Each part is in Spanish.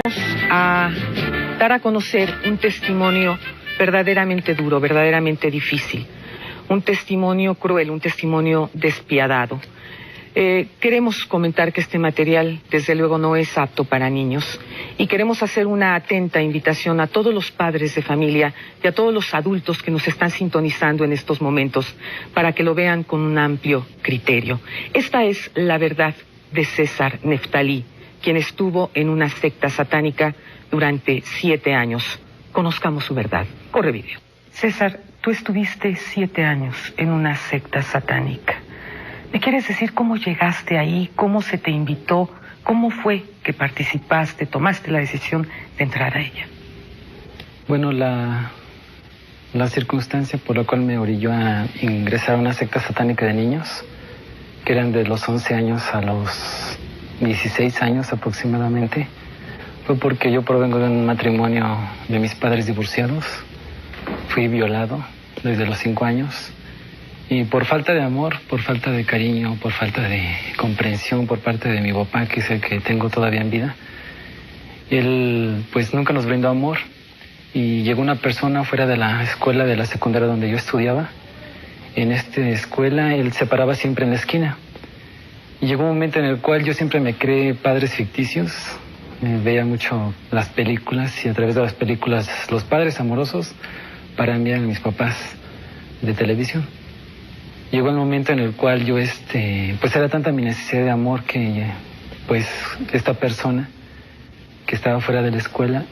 a dar a conocer un testimonio verdaderamente duro, verdaderamente difícil, un testimonio cruel, un testimonio despiadado. Queremos comentar que este material, desde luego, no es apto para niños y queremos hacer una atenta invitación a todos los padres de familia y a todos los adultos que nos están sintonizando en estos momentos para que lo vean con un amplio criterio. Esta es la verdad de César Neftalí, quien estuvo en una secta satánica durante 7 años. Conozcamos su verdad. Corre video. César, tú estuviste 7 años en una secta satánica. ¿Me quieres decir cómo llegaste ahí? ¿Cómo se te invitó? ¿Cómo fue que participaste, tomaste la decisión de entrar a ella? Bueno, la circunstancia por la cual me orilló a ingresar a una secta satánica de niños, que eran de los 11 años a los 16 años aproximadamente, fue porque yo provengo de un matrimonio de mis padres divorciados. Fui violado desde los 5 años. Y por falta de amor, por falta de cariño, por falta de comprensión por parte de mi papá, que es el que tengo todavía en vida, él pues nunca nos brindó amor. Y llegó una persona fuera de la escuela, de la secundaria donde yo estudiaba. En esta escuela él se paraba siempre en la esquina. Y llegó un momento en el cual yo siempre me creé padres ficticios. Veía mucho las películas y a través de las películas los padres amorosos para mí eran mis papás de televisión. Llegó el momento en el cual yo, pues era tanta mi necesidad de amor que, pues, esta persona que estaba fuera de la escuela,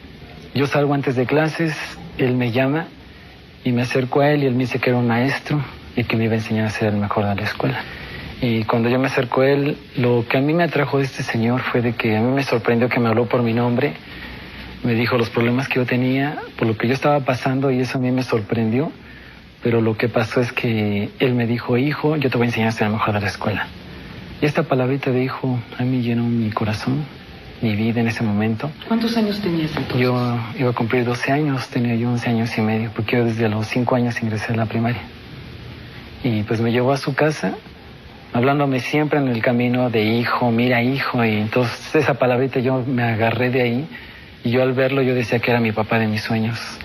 yo salgo antes de clases, él me llama y me acerco a él y él me dice que era un maestro y que me iba a enseñar a ser el mejor de la escuela. Y cuando yo me acerco a él, lo que a mí me atrajo de este señor fue de que a mí me sorprendió que me habló por mi nombre, me dijo los problemas que yo tenía, por lo que yo estaba pasando, y eso a mí me sorprendió. Pero lo que pasó es que él me dijo: hijo, yo te voy a enseñar a ser el mejor de la escuela. Y esta palabrita de hijo a mí llenó mi corazón, mi vida en ese momento. ¿Cuántos años tenías entonces? Yo iba a cumplir 12 años, tenía yo 11 años y medio, porque yo desde los 5 años ingresé a la primaria. Y pues me llevó a su casa, hablándome siempre en el camino de hijo, mira hijo, y entonces esa palabrita yo me agarré de ahí, y yo al verlo yo decía que era mi papá de mis sueños.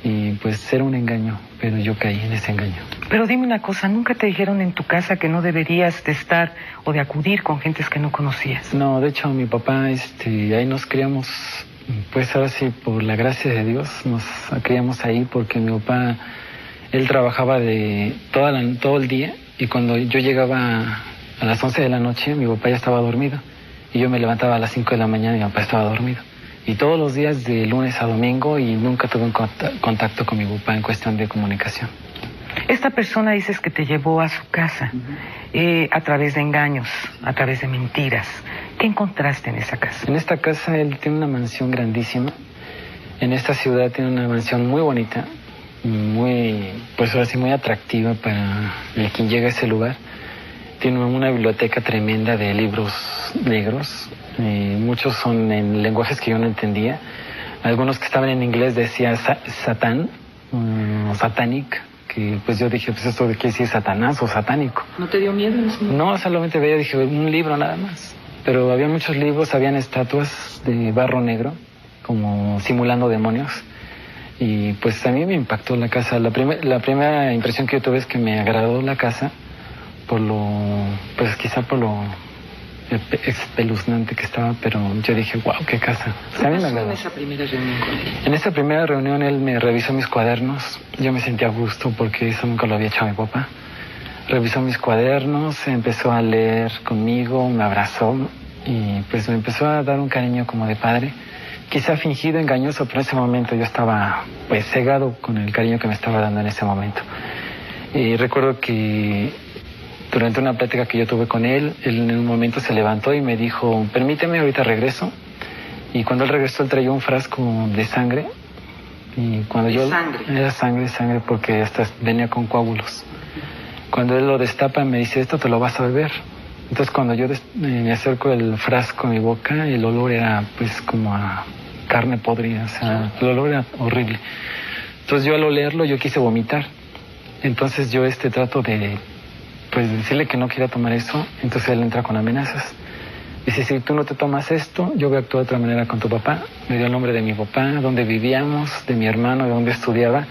Y pues era un engaño, pero yo caí en ese engaño. Pero dime una cosa, ¿nunca te dijeron en tu casa que no deberías de estar o de acudir con gentes que no conocías? No, de hecho mi papá, ahí nos criamos, pues ahora sí, por la gracia de Dios, nos criamos ahí porque mi papá, él trabajaba todo el día, y cuando yo llegaba a las 11 de la noche, mi papá ya estaba dormido, y yo me levantaba a las 5 de la mañana y mi papá estaba dormido. Y todos los días de lunes a domingo, y nunca tuve un contacto con mi papá en cuestión de comunicación. Esta persona dices que te llevó a su casa a través de engaños, a través de mentiras. ¿Qué encontraste en esa casa? En esta casa él tiene una mansión grandísima. En esta ciudad tiene una mansión muy bonita, pues ahora sí muy atractiva para el quien llega a ese lugar. Tiene una biblioteca tremenda de libros negros. Muchos son en lenguajes que yo no entendía. Algunos que estaban en inglés decía Satán, Satanic, que pues yo dije, pues esto quiere decir Satanás o satánico. ¿No te dio miedo en ese momento? No, solamente veía, dije, un libro nada más. Pero había muchos libros, habían estatuas de barro negro, como simulando demonios. Y pues a mí me impactó la casa. La primera impresión que yo tuve es que me agradó la casa quizá por lo espeluznante que estaba, pero yo dije, wow, qué casa. ¿Qué pasó en esa primera reunión con él? En esa primera reunión él me revisó mis cuadernos. Yo me sentí a gusto porque eso nunca lo había hecho a mi papá. Revisó mis cuadernos, empezó a leer conmigo, me abrazó y pues me empezó a dar un cariño como de padre. Quizá fingido, engañoso, pero en ese momento yo estaba pues cegado con el cariño que me estaba dando en ese momento. Y recuerdo que durante una plática que yo tuve con él en un momento se levantó y me dijo, permíteme, ahorita regreso. Y cuando él regresó, él traía un frasco de sangre. Y cuando ¿Sangre? Era sangre, porque hasta venía con coágulos. Cuando él lo destapa, me dice, esto te lo vas a beber. Entonces cuando yo me acerco el frasco a mi boca, el olor era pues como a carne podrida, o sea, el olor era horrible. Entonces yo al olerlo, yo quise vomitar. Entonces yo trato de pues decirle que no quería tomar eso, entonces él entra con amenazas. Dice, si tú no te tomas esto, yo voy a actuar de otra manera con tu papá. Me dio el nombre de mi papá, dónde vivíamos, de mi hermano, de dónde estudiaba.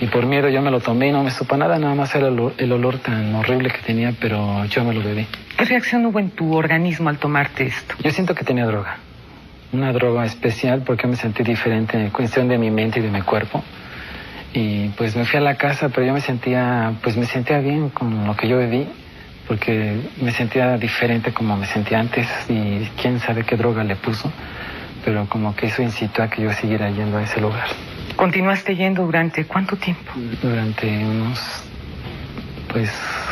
Y por miedo yo me lo tomé y no me supo nada más era el olor tan horrible que tenía, pero yo me lo bebí. ¿Qué reacción hubo en tu organismo al tomarte esto? Yo siento que tenía droga. Una droga especial porque me sentí diferente en cuestión de mi mente y de mi cuerpo. Y pues me fui a la casa, pero yo me sentía bien con lo que yo bebí, porque me sentía diferente como me sentía antes y quién sabe qué droga le puso, pero como que eso incitó a que yo siguiera yendo a ese lugar. ¿Continuaste yendo durante cuánto tiempo? Durante unos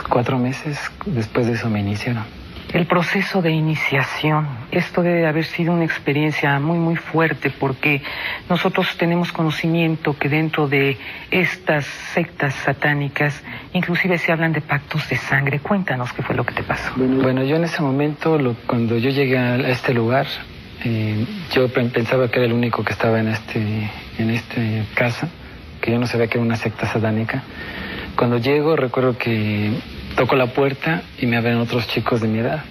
4 meses. Después de eso me iniciaron. El proceso de iniciación, esto debe haber sido una experiencia muy, muy fuerte, porque nosotros tenemos conocimiento que dentro de estas sectas satánicas, inclusive se hablan de pactos de sangre. Cuéntanos qué fue lo que te pasó. Bueno, yo en ese momento, cuando yo llegué a este lugar, yo pensaba que era el único que estaba en esta casa, que yo no sabía que era una secta satánica. Cuando llego, recuerdo que toco la puerta y me abren otros chicos de mi edad.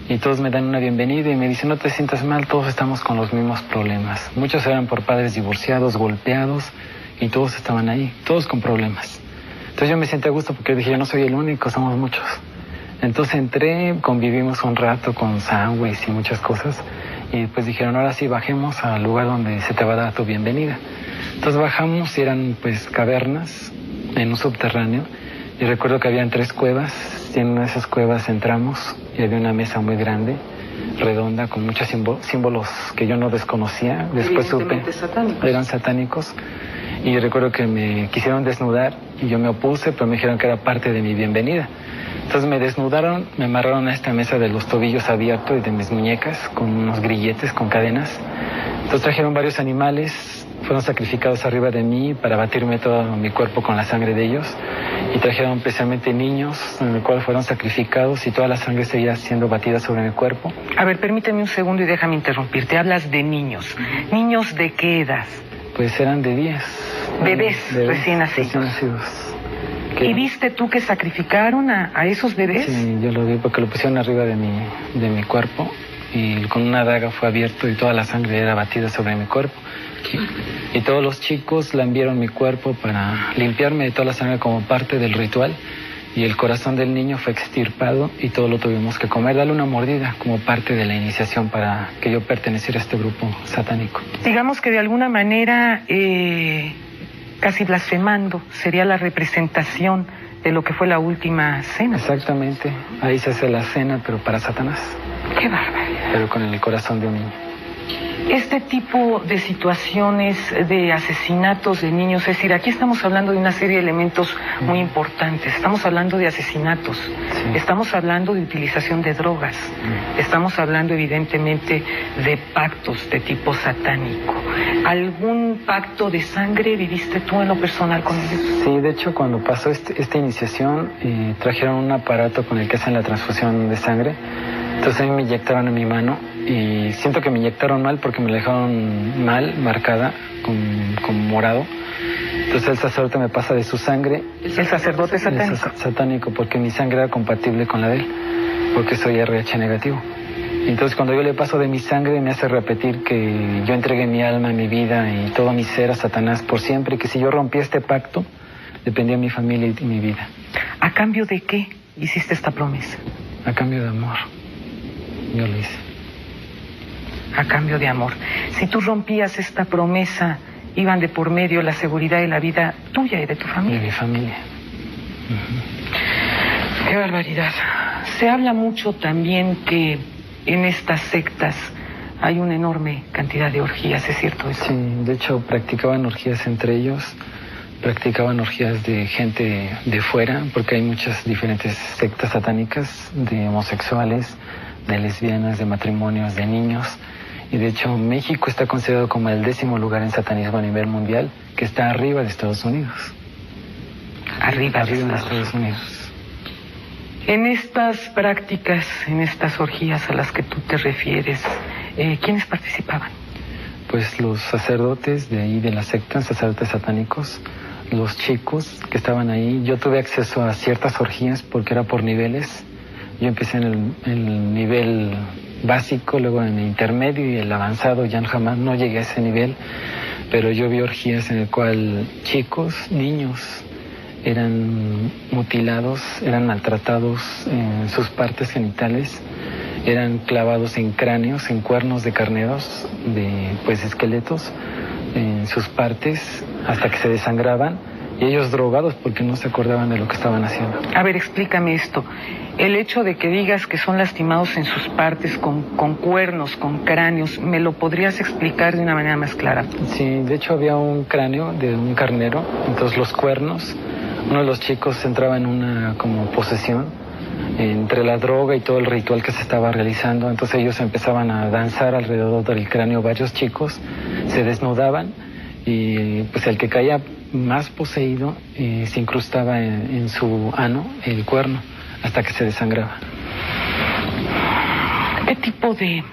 Y todos me dan una bienvenida y me dicen, no te sientas mal, todos estamos con los mismos problemas. Muchos eran por padres divorciados, golpeados, y todos estaban ahí, todos con problemas. Entonces yo me sentí a gusto porque dije, yo no soy el único, somos muchos. Entonces entré, convivimos un rato con sándwiches y muchas cosas. Y después dijeron, ahora sí, bajemos al lugar donde se te va a dar tu bienvenida. Entonces bajamos y eran cavernas en un subterráneo. Y recuerdo que habían 3 cuevas, y en una de esas cuevas entramos y había una mesa muy grande, redonda, con muchos símbolos que yo no desconocía. Después supe, eran satánicos. Y recuerdo que me quisieron desnudar y yo me opuse, pero me dijeron que era parte de mi bienvenida. Entonces me desnudaron, me amarraron a esta mesa de los tobillos abiertos y de mis muñecas con unos grilletes, con cadenas. Entonces trajeron varios animales, fueron sacrificados arriba de mí para batirme todo mi cuerpo con la sangre de ellos. Y trajeron especialmente niños, en el cual fueron sacrificados y toda la sangre seguía siendo batida sobre mi cuerpo. A ver, permíteme un segundo y déjame interrumpirte. Hablas de niños. ¿Niños de qué edad? Pues eran de 10. Bebés recién nacidos. ¿Y viste tú que sacrificaron a esos bebés? Sí, yo lo vi porque lo pusieron arriba de mi cuerpo y con una daga fue abierto y toda la sangre era batida sobre mi cuerpo. Y todos los chicos lambieron mi cuerpo para limpiarme de toda la sangre como parte del ritual. Y el corazón del niño fue extirpado y todo lo tuvimos que comer, darle una mordida como parte de la iniciación para que yo perteneciera a este grupo satánico. Digamos que de alguna manera, casi blasfemando, sería la representación de lo que fue la última cena. Exactamente, ahí se hace la cena, pero para Satanás. ¡Qué barbaridad! Pero con el corazón de un niño. Este tipo de situaciones de asesinatos de niños, es decir, aquí estamos hablando de una serie de elementos muy importantes. Estamos hablando de asesinatos, estamos hablando de utilización de drogas, estamos hablando evidentemente de pactos de tipo satánico. ¿Algún pacto de sangre viviste tú en lo personal con ellos? Sí, de hecho cuando pasó esta iniciación trajeron un aparato con el que hacen la transfusión de sangre. Entonces a mí me inyectaron en mi mano y siento que me inyectaron mal porque me la dejaron mal, marcada, con morado. Entonces el sacerdote me pasa de su sangre. ¿El sacerdote satánico? Satánico, porque mi sangre era compatible con la de él, porque soy RH negativo. Entonces cuando yo le paso de mi sangre me hace repetir que yo entregué mi alma, mi vida y todo mi ser a Satanás por siempre, y que si yo rompía este pacto, dependía mi familia y mi vida. ¿A cambio de qué hiciste esta promesa? A cambio de amor. Yo lo hice. A cambio de amor. Si tú rompías esta promesa, iban de por medio la seguridad y la vida tuya y de tu familia. De mi familia. Qué barbaridad. Se habla mucho también que en estas sectas hay una enorme cantidad de orgías, ¿es cierto eso? Sí, de hecho practicaban orgías entre ellos, practicaban orgías de gente de fuera, porque hay muchas diferentes sectas satánicas de homosexuales, de lesbianas, de matrimonios, de niños. Y de hecho México está considerado como el 10º lugar en satanismo a nivel mundial, que está arriba de Estados Unidos. Arriba de Estados Unidos. En estas prácticas, en estas orgías a las que tú te refieres, ¿quiénes participaban? Pues los sacerdotes de ahí, de la secta, sacerdotes satánicos, los chicos que estaban ahí. Yo tuve acceso a ciertas orgías porque era por niveles. Yo empecé en el nivel básico, luego en el intermedio y el avanzado, ya jamás no llegué a ese nivel, pero yo vi orgías en el cual chicos, niños, eran mutilados, eran maltratados en sus partes genitales, eran clavados en cráneos, en cuernos de carneros, de pues esqueletos, en sus partes, hasta que se desangraban, y ellos drogados porque no se acordaban de lo que estaban haciendo. A ver, explícame esto. El hecho de que digas que son lastimados en sus partes con cuernos, con cráneos, ¿me lo podrías explicar de una manera más clara? Sí, de hecho había un cráneo de un carnero, entonces los cuernos, uno de los chicos entraba en una como posesión entre la droga y todo el ritual que se estaba realizando, entonces ellos empezaban a danzar alrededor del cráneo, varios chicos se desnudaban y pues el que caía más poseído se incrustaba en su ano el cuerno hasta que se desangraba. ¿Qué tipo de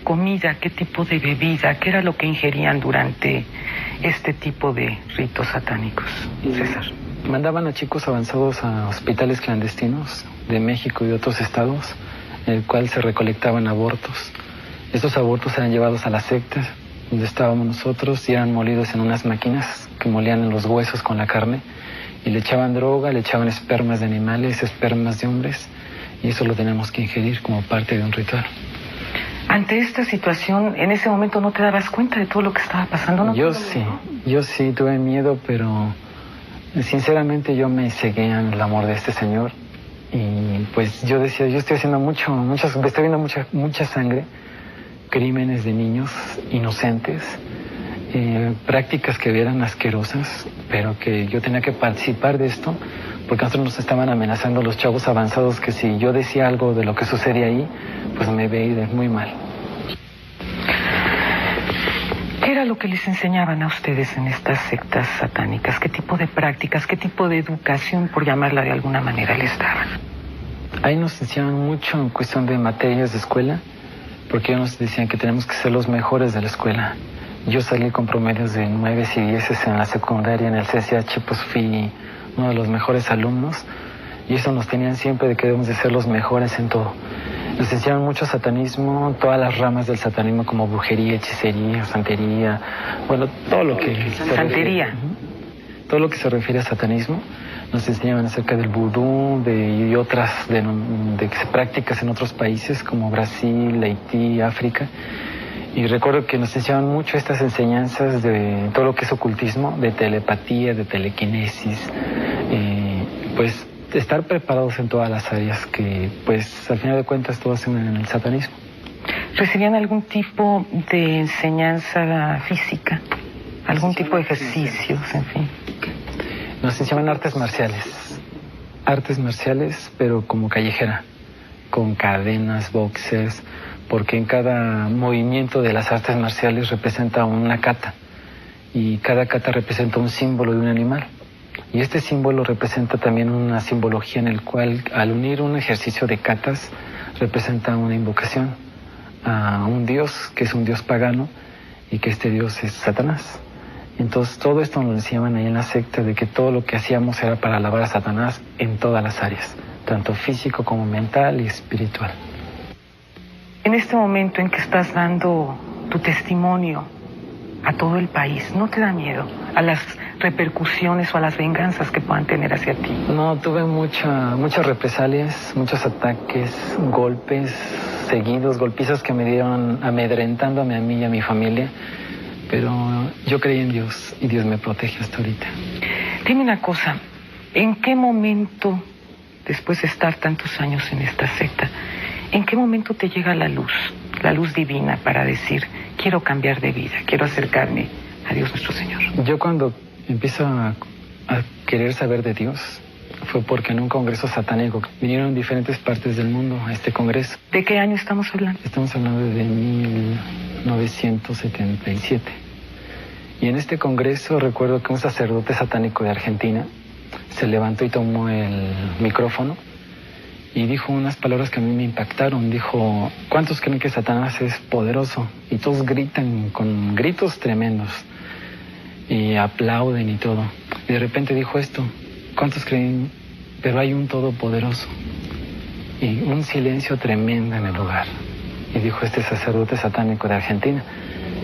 comida, qué tipo de bebida, qué era lo que ingerían durante este tipo de ritos satánicos, César? Mandaban a chicos avanzados a hospitales clandestinos de México y de otros estados, en el cual se recolectaban abortos. Estos abortos eran llevados a la secta donde estábamos nosotros y eran molidos en unas máquinas que molían los huesos con la carne y le echaban droga, le echaban espermas de animales, espermas de hombres, y eso lo teníamos que ingerir como parte de un ritual. Ante esta situación, en ese momento no te dabas cuenta de todo lo que estaba pasando, ¿no? Yo sí tuve miedo, pero sinceramente yo me cegué en el amor de este Señor y pues yo decía, yo estoy haciendo estoy viendo mucha sangre, crímenes de niños inocentes, prácticas que eran asquerosas, pero que yo tenía que participar de esto, porque a nosotros nos estaban amenazando los chavos avanzados que si yo decía algo de lo que sucedía ahí, pues me veía muy mal. ¿Qué era lo que les enseñaban a ustedes en estas sectas satánicas? ¿Qué tipo de prácticas, qué tipo de educación, por llamarla de alguna manera, les daban? Ahí nos enseñaban mucho en cuestión de materias de escuela, porque ellos nos decían que tenemos que ser los mejores de la escuela. Yo salí con promedios de 9 y 10 en la secundaria, en el CCH, pues fui uno de los mejores alumnos, y eso nos tenían siempre de que debemos de ser los mejores en todo. Nos enseñaron mucho satanismo, todas las ramas del satanismo como brujería, hechicería, santería, bueno, todo lo que... Santería. Todo lo que se refiere a satanismo. Nos enseñaban acerca del vudú y otras de prácticas en otros países como Brasil, Haití, África. Y recuerdo que nos enseñaban mucho estas enseñanzas de todo lo que es ocultismo, de telepatía, de telequinesis, pues estar preparados en todas las áreas que pues al final de cuentas todo hacen en el satanismo. ¿Recibían algún tipo de enseñanza física? ¿Algún tipo de ejercicios, en fin? Nos enseñaban artes marciales, pero como callejera, con cadenas, boxers, porque en cada movimiento de las artes marciales representa una kata, y cada kata representa un símbolo de un animal. Y este símbolo representa también una simbología en el cual, al unir un ejercicio de katas, representa una invocación a un dios, que es un dios pagano, y que este dios es Satanás. Entonces todo esto nos enseñaban ahí en la secta, de que todo lo que hacíamos era para alabar a Satanás en todas las áreas, tanto físico como mental y espiritual. En este momento en que estás dando tu testimonio a todo el país, ¿no te da miedo a las repercusiones o a las venganzas que puedan tener hacia ti? No, tuve muchas represalias, muchos ataques, golpes seguidos, golpizas que me dieron amedrentándome a mí y a mi familia, pero yo creí en Dios y Dios me protege hasta ahorita. Dime una cosa, ¿en qué momento, después de estar tantos años en esta secta, en qué momento te llega la luz divina para decir, quiero cambiar de vida, quiero acercarme a Dios nuestro Señor? Yo cuando empiezo a querer saber de Dios, fue porque en un congreso satánico vinieron diferentes partes del mundo a este congreso. ¿De qué año estamos hablando? Estamos hablando de 1977. Y en este congreso recuerdo que un sacerdote satánico de Argentina se levantó y tomó el micrófono y dijo unas palabras que a mí me impactaron. Dijo, ¿cuántos creen que Satanás es poderoso? Y todos gritan con gritos tremendos y aplauden y todo. Y de repente dijo esto, ¿cuántos creen? Pero hay un todopoderoso. y un silencio tremendo en el lugar. Y dijo este sacerdote satánico de Argentina: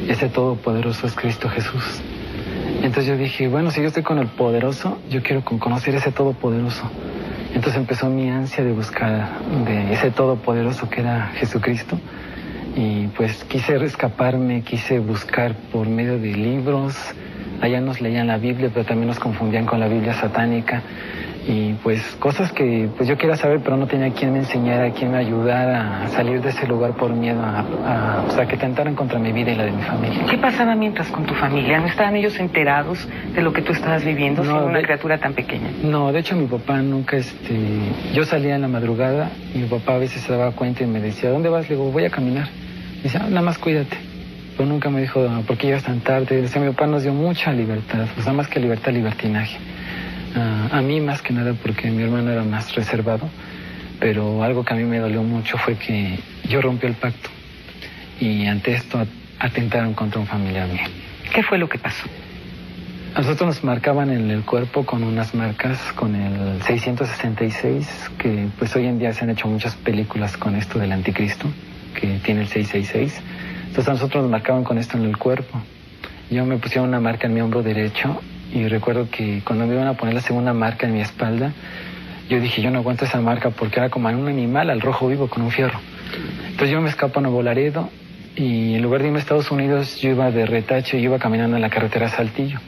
ese todopoderoso es Cristo Jesús. Entonces yo dije, bueno, si yo estoy con el poderoso, yo quiero conocer ese todopoderoso. Entonces empezó mi ansia de buscar de ese todopoderoso que era Jesucristo. Y pues quise escaparme, quise buscar por medio de libros. Allá nos leían la Biblia, pero también nos confundían con la Biblia satánica. Y pues cosas que pues yo quería saber, pero no tenía quien me enseñara, quien me ayudara a salir de ese lugar por miedo o sea, que tentaran contra mi vida y la de mi familia. ¿Qué pasaba mientras con tu familia? ¿No estaban ellos enterados de lo que tú estabas viviendo, siendo una criatura tan pequeña? No, de hecho mi papá nunca, yo salía en la madrugada y mi papá a veces se daba cuenta y me decía, ¿dónde vas? Le digo, voy a caminar. Me decía, nada más cuídate. Pero nunca me dijo, ¿por qué llegas tan tarde? Decía, mi papá nos dio mucha libertad, pues nada más que libertad, libertinaje. A mí más que nada porque mi hermano era más reservado, pero algo que a mí me dolió mucho fue que yo rompí el pacto y ante esto atentaron contra un familiar mío. ¿Qué fue lo que pasó? A nosotros nos marcaban en el cuerpo con unas marcas con el 666, que pues hoy en día se han hecho muchas películas con esto del anticristo, que tiene el 666. Entonces a nosotros nos marcaban con esto en el cuerpo. Yo me pusieron una marca en mi hombro derecho. Y recuerdo que cuando me iban a poner la segunda marca en mi espalda, yo dije, yo no aguanto esa marca porque era como un animal al rojo vivo con un fierro. Entonces yo me escapo a Nuevo Laredo y en lugar de irme a Estados Unidos, yo iba de retache y iba caminando en la carretera Saltillo.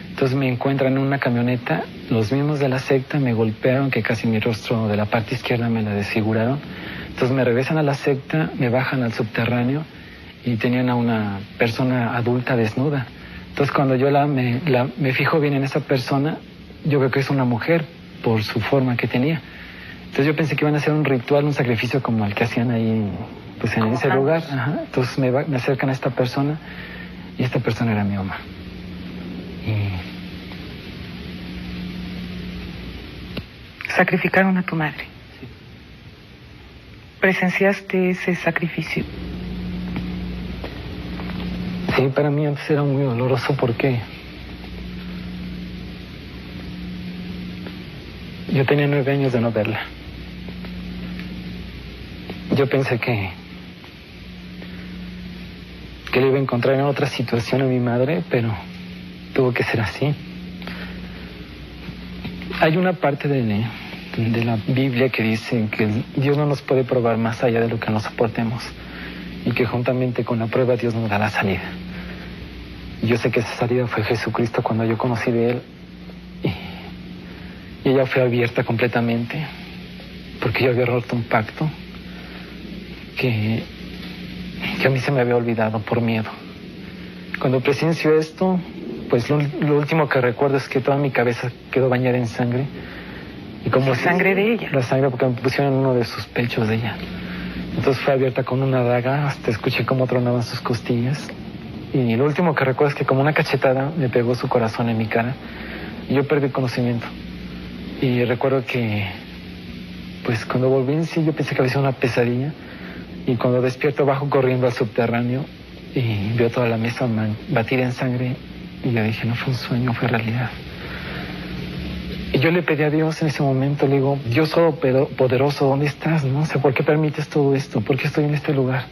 Entonces me encuentran en una camioneta, los mismos de la secta me golpearon, que casi mi rostro de la parte izquierda me la desfiguraron. Entonces me regresan a la secta, me bajan al subterráneo y tenían a una persona adulta desnuda. Entonces cuando yo me fijo bien en esa persona, yo veo que es una mujer por su forma que tenía. Entonces yo pensé que iban a hacer un ritual, un sacrificio como el que hacían ahí, pues en ese lugar. Ajá. Entonces me acercan a esta persona y esta persona era mi mamá. Sacrificaron a tu madre. Sí. ¿Presenciaste ese sacrificio? Sí, para mí antes era muy doloroso porque yo tenía 9 años de no verla. Yo pensé que le iba a encontrar en otra situación a mi madre, pero tuvo que ser así. Hay una parte de la Biblia que dice que Dios no nos puede probar más allá de lo que nos soportemos y que juntamente con la prueba Dios nos da la salida. Yo sé que esa salida fue Jesucristo cuando yo conocí de Él y ella fue abierta completamente porque yo había roto un pacto que a mí se me había olvidado por miedo. Cuando presencio esto, pues lo último que recuerdo es que toda mi cabeza quedó bañada en sangre. Y como ¿La sangre de ella? La sangre, porque me pusieron uno de sus pechos de ella. Entonces fue abierta con una daga, hasta escuché cómo tronaban sus costillas. Y lo último que recuerdo es que como una cachetada me pegó su corazón en mi cara. Y yo perdí conocimiento. Y recuerdo que, pues cuando volví en sí, yo pensé que había sido una pesadilla. Y cuando despierto bajo corriendo al subterráneo y veo toda la mesa batida en sangre. Y yo dije, no fue un sueño, fue realidad. Y yo le pedí a Dios en ese momento, le digo, Dios todopoderoso, ¿dónde estás? No sé, ¿por qué permites todo esto? ¿Por qué estoy en este lugar?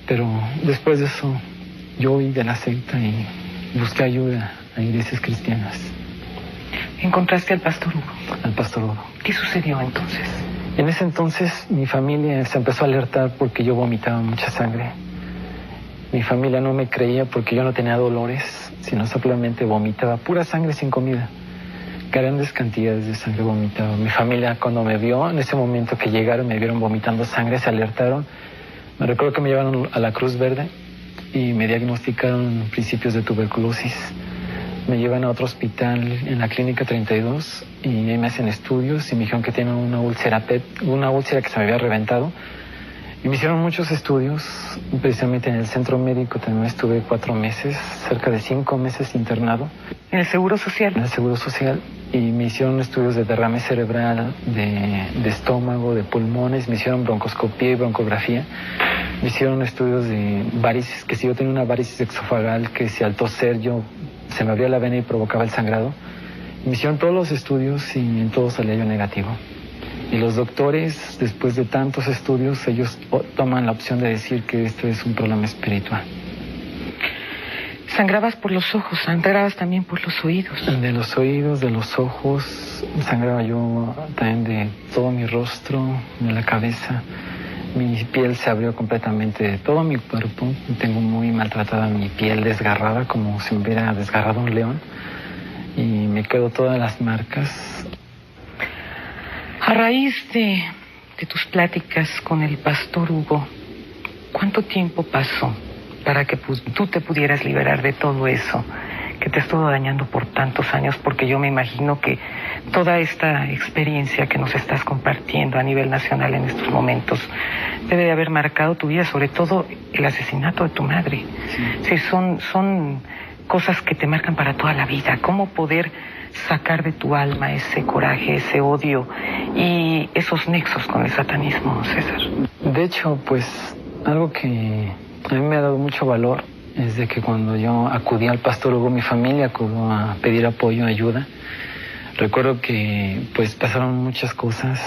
Pero después de eso, yo huí de la secta y busqué ayuda a iglesias cristianas. ¿Encontraste al pastor Hugo? Al pastor Hugo. ¿Qué sucedió entonces? En ese entonces mi familia se empezó a alertar porque yo vomitaba mucha sangre. Mi familia no me creía porque yo no tenía dolores, sino simplemente vomitaba pura sangre sin comida. Grandes cantidades de sangre vomitaba. Mi familia cuando me vio, en ese momento que llegaron, me vieron vomitando sangre, se alertaron. Me recuerdo que me llevaron a la Cruz Verde y me diagnosticaron principios de tuberculosis. Me llevan a otro hospital en la Clínica 32 y ahí me hacen estudios y me dijeron que tenía una úlcera que se me había reventado. Y me hicieron muchos estudios, precisamente en el centro médico también estuve 4 meses, cerca de 5 meses internado. ¿En el Seguro Social? En el Seguro Social. Y me hicieron estudios de derrame cerebral, de estómago, de pulmones, me hicieron broncoscopía y broncografía. Me hicieron estudios de varices, que si yo tenía una varices exofagal, que si al toser se me abría la vena y provocaba el sangrado. Me hicieron todos los estudios y en todos salía yo negativo. Y los doctores, después de tantos estudios, ellos toman la opción de decir que esto es un problema espiritual. Sangrabas por los ojos, sangrabas también por los oídos. De los oídos, de los ojos, sangraba yo también de todo mi rostro, de la cabeza. Mi piel se abrió completamente de todo mi cuerpo. Tengo muy maltratada mi piel, desgarrada, como si me hubiera desgarrado un león. Y me quedo todas las marcas. A raíz de tus pláticas con el pastor Hugo, ¿cuánto tiempo pasó para que tú te pudieras liberar de todo eso que te estuvo dañando por tantos años? Porque yo me imagino que toda esta experiencia que nos estás compartiendo a nivel nacional en estos momentos debe de haber marcado tu vida, sobre todo el asesinato de tu madre. Sí, son cosas que te marcan para toda la vida. ¿Cómo poder sacar de tu alma ese coraje, ese odio y esos nexos con el satanismo, César? De hecho, pues algo que a mí me ha dado mucho valor es de que cuando yo acudí al pastor Hugo, mi familia acudió a pedir apoyo, ayuda. Recuerdo que pues pasaron muchas cosas.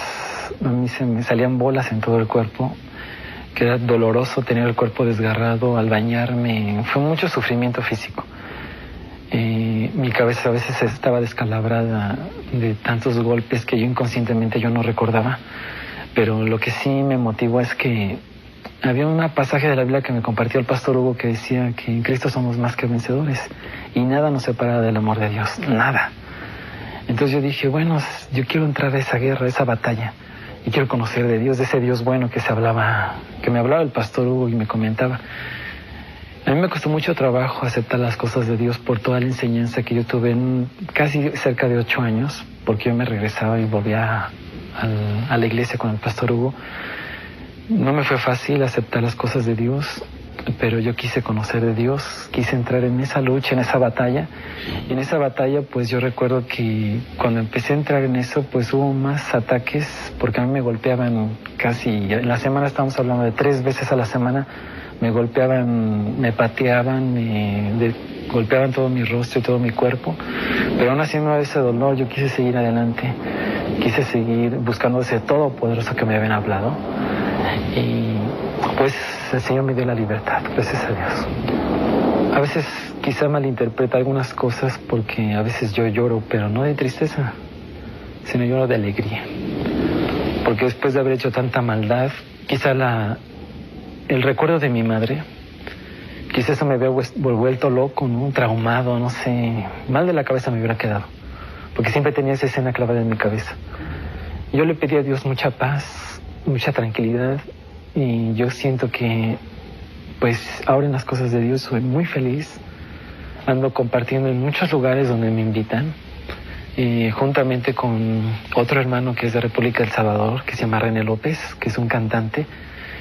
A mí se me salían bolas en todo el cuerpo, que era doloroso tener el cuerpo desgarrado al bañarme. Fue mucho sufrimiento físico. Mi cabeza a veces estaba descalabrada de tantos golpes que yo inconscientemente no recordaba. Pero lo que sí me motivó es que había un pasaje de la Biblia que me compartió el pastor Hugo que decía que en Cristo somos más que vencedores y nada nos separa del amor de Dios, nada. Entonces yo dije, bueno, yo quiero entrar a esa guerra, a esa batalla y quiero conocer de Dios, de ese Dios bueno que me hablaba el pastor Hugo y me comentaba. A mí me costó mucho trabajo aceptar las cosas de Dios por toda la enseñanza que yo tuve en casi cerca de 8 años, porque yo me regresaba y volvía a la iglesia con el pastor Hugo. No me fue fácil aceptar las cosas de Dios, pero yo quise conocer de Dios, quise entrar en esa lucha, en esa batalla. Y en esa batalla, pues yo recuerdo que cuando empecé a entrar en eso, pues hubo más ataques, porque a mí me golpeaban casi, en la semana estamos hablando de 3 veces a la semana, me golpeaban, me pateaban, golpeaban todo mi rostro y todo mi cuerpo. Pero aún así, no ese dolor, yo quise seguir adelante, quise seguir buscando ese todopoderoso que me habían hablado. Y pues el Señor me dio la libertad, gracias a Dios. A veces quizá malinterpreta algunas cosas porque a veces yo lloro, pero no de tristeza, sino lloro de alegría. Porque después de haber hecho tanta maldad, quizá el recuerdo de mi madre, quizá eso me había vuelto loco, ¿no? Traumado, no sé, mal de la cabeza me hubiera quedado. Porque siempre tenía esa escena clavada en mi cabeza. Yo le pedí a Dios mucha paz, mucha tranquilidad, y yo siento que pues ahora en las cosas de Dios soy muy feliz. Ando compartiendo en muchos lugares donde me invitan, juntamente con otro hermano que es de República del Salvador, que se llama René López, que es un cantante,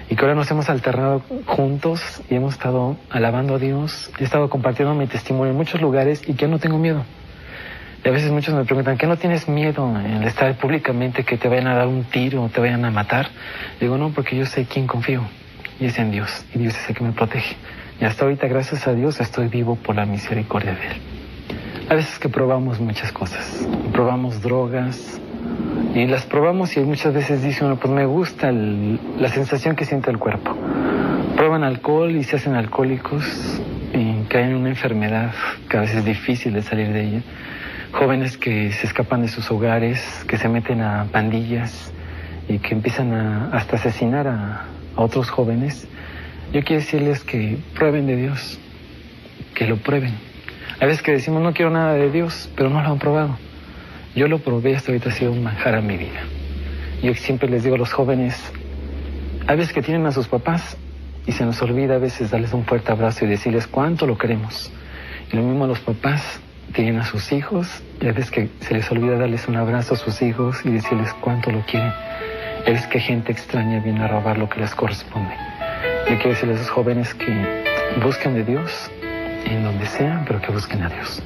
y que ahora nos hemos alternado juntos y hemos estado alabando a Dios. He estado compartiendo mi testimonio en muchos lugares y que no tengo miedo. Y a veces muchos me preguntan, ¿qué no tienes miedo en estar públicamente que te vayan a dar un tiro o te vayan a matar? Digo, no, porque yo sé quién confío, y es en Dios, y Dios es el que me protege. Y hasta ahorita, gracias a Dios, estoy vivo por la misericordia de Él. A veces que probamos muchas cosas, probamos drogas, y las probamos y muchas veces dice uno, pues me gusta la sensación que siente el cuerpo. Prueban alcohol y se hacen alcohólicos, y caen en una enfermedad que a veces es difícil de salir de ella. Jóvenes que se escapan de sus hogares, que se meten a pandillas y que empiezan hasta asesinar a otros jóvenes. Yo quiero decirles que prueben de Dios, que lo prueben. A veces que decimos, no quiero nada de Dios, pero no lo han probado. Yo lo probé, hasta ahorita ha sido un manjar a mi vida. Yo siempre les digo a los jóvenes, a veces que tienen a sus papás y se nos olvida a veces darles un fuerte abrazo y decirles cuánto lo queremos. Y lo mismo a los papás, tienen a sus hijos, y a veces que se les olvida darles un abrazo a sus hijos y decirles cuánto lo quieren. A veces que gente extraña viene a robar lo que les corresponde. Yo quiero decirles a esos jóvenes que busquen de Dios en donde sea, pero que busquen a Dios.